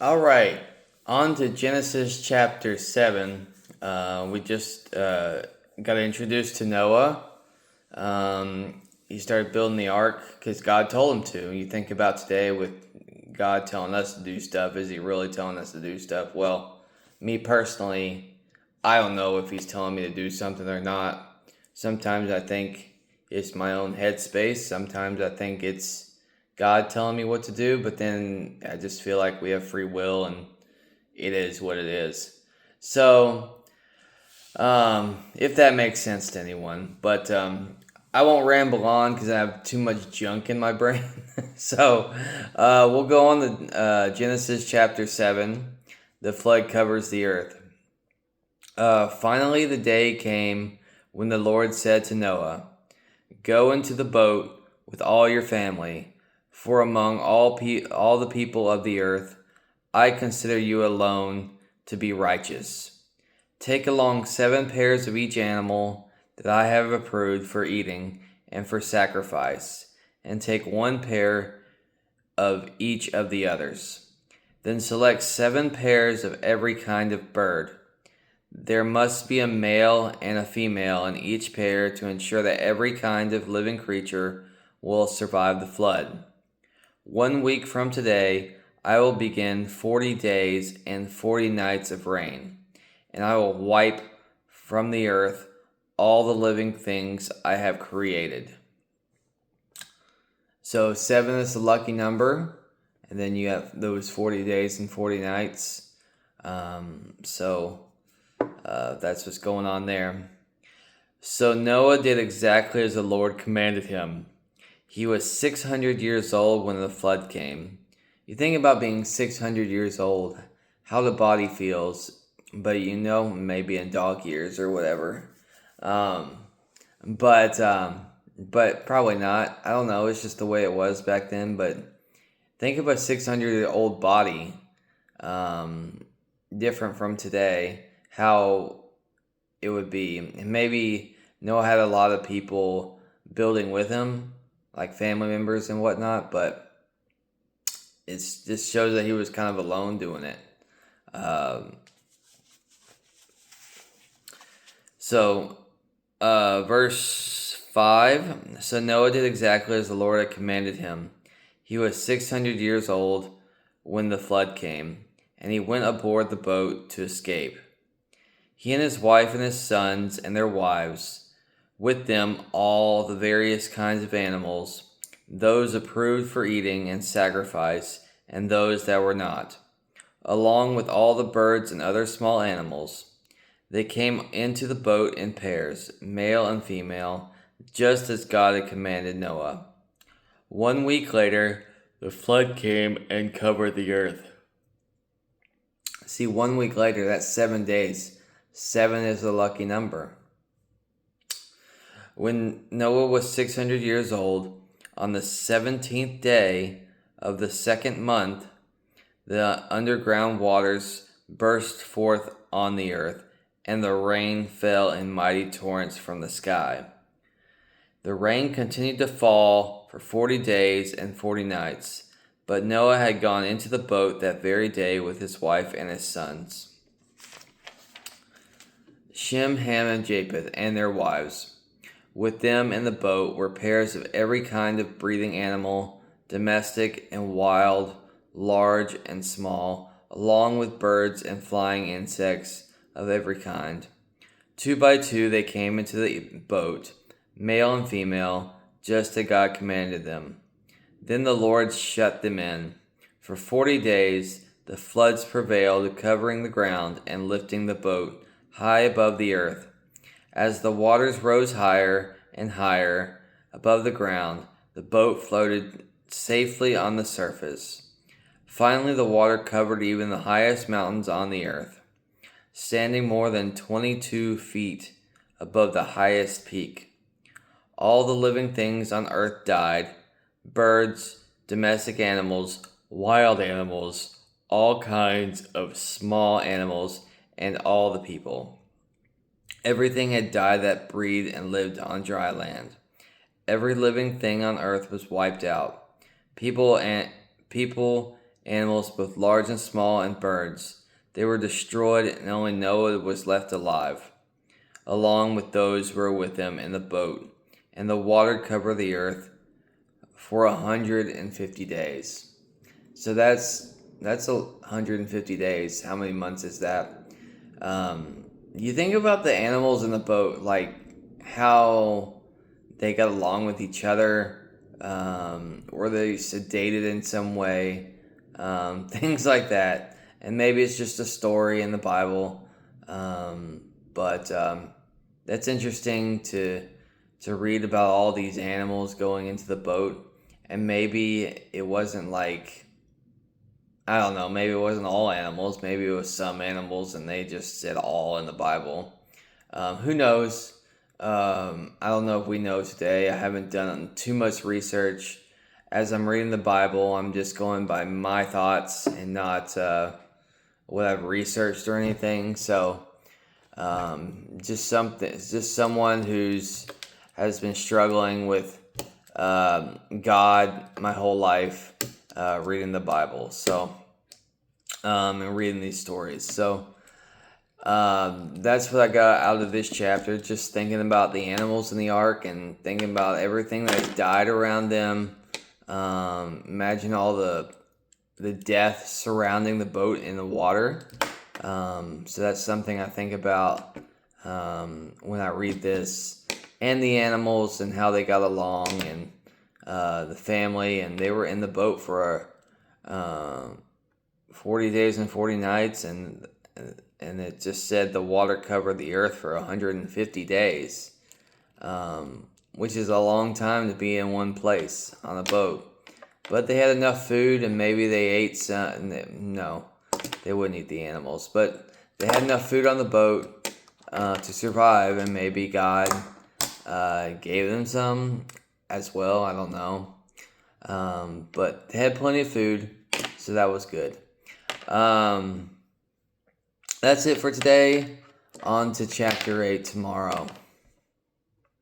All right, on to Genesis chapter 7. We just got introduced to Noah. He started building the ark because God told him to. You think about today with God telling us to do stuff. Is he really telling us to do stuff? Well, me personally, I don't know if he's telling me to do something or not. Sometimes I think it's my own headspace. Sometimes I think it's God telling me what to do, but then I just feel like we have free will and it is what it is. So, if that makes sense to anyone, but I won't ramble on because I have too much junk in my brain. So, we'll go on to Genesis chapter 7. The flood covers the earth. Finally, the day came when the Lord said to Noah, "Go into the boat with all your family, for among all the people of the earth, I consider you alone to be righteous. Take along 7 pairs of each animal that I have approved for eating and for sacrifice, and take 1 pair of each of the others. Then select 7 pairs of every kind of bird. There must be a male and a female in each pair to ensure that every kind of living creature will survive the flood. 1 week from today, I will begin 40 days and 40 nights of rain, and I will wipe from the earth all the living things I have created." So 7 is the lucky number, and then you have those 40 days and 40 nights. That's what's going on there. So Noah did exactly as the Lord commanded him. He was 600 years old when the flood came. You think about being 600 years old, how the body feels, but maybe in dog years or whatever. Um, but probably not. I don't know. It's just the way it was back then. But think of a 600-year-old body, different from today, how it would be. And maybe Noah had a lot of people building with him, like family members and whatnot, but it just shows that he was kind of alone doing it. Um, Verse 5. So Noah did exactly as the Lord had commanded him. He was 600 years old when the flood came, and he went aboard the boat to escape. He and his wife and his sons and their wives, with them all the various kinds of animals, those approved for eating and sacrifice, and those that were not, along with all the birds and other small animals. They came into the boat in pairs, male and female, just as God had commanded Noah. 1 week later, the flood came and covered the earth. See, 1 week later, that's 7 days. 7 is the lucky number. When Noah was 600 years old, on the 17th day of the 2nd month, the underground waters burst forth on the earth, and the rain fell in mighty torrents from the sky. The rain continued to fall for 40 days and 40 nights, but Noah had gone into the boat that very day with his wife and his sons. Shem, Ham, and Japheth and their wives. With them in the boat were pairs of every kind of breathing animal, domestic and wild, large and small, along with birds and flying insects of every kind. 2 by 2 they came into the boat, male and female, just as God commanded them. Then the Lord shut them in. For 40 days the floods prevailed, covering the ground and lifting the boat high above the earth. As the waters rose higher and higher above the ground, the boat floated safely on the surface. Finally, the water covered even the highest mountains on the earth, standing more than 22 feet above the highest peak. All the living things on earth died: birds, domestic animals, wild animals, all kinds of small animals, and all the people. Everything had died that breathed and lived on dry land. Every living thing on earth was wiped out. People animals, both large and small, and birds. They were destroyed, and only Noah was left alive, along with those who were with him in the boat. And the water covered the earth for 150 days. So that's 150 days. How many months is that? You think about the animals in the boat, like how they got along with each other, were they sedated in some way, things like that. And maybe it's just a story in the Bible, but that's interesting to read about all these animals going into the boat. And maybe it wasn't like, I don't know, maybe it wasn't all animals. Maybe it was some animals and they just said all in the Bible. Who knows? I don't know if we know today. I haven't done too much research. As I'm reading the Bible, I'm just going by my thoughts and not what I've researched or anything. So just someone who's has been struggling with God my whole life, reading the Bible. So and reading these stories. So that's what I got out of this chapter. Just thinking about the animals in the ark and thinking about everything that died around them. Imagine all the death surrounding the boat in the water. So that's something I think about when I read this. And the animals and how they got along, and the family, and they were in the boat for 40 days and 40 nights, and it just said the water covered the earth for 150 days, which is a long time to be in one place on a boat. But they had enough food, and maybe they ate some. No, they wouldn't eat the animals, but they had enough food on the boat to survive, and maybe God gave them some as well. I don't know. But they had plenty of food, so that was good. That's it for today. On to chapter 8 tomorrow.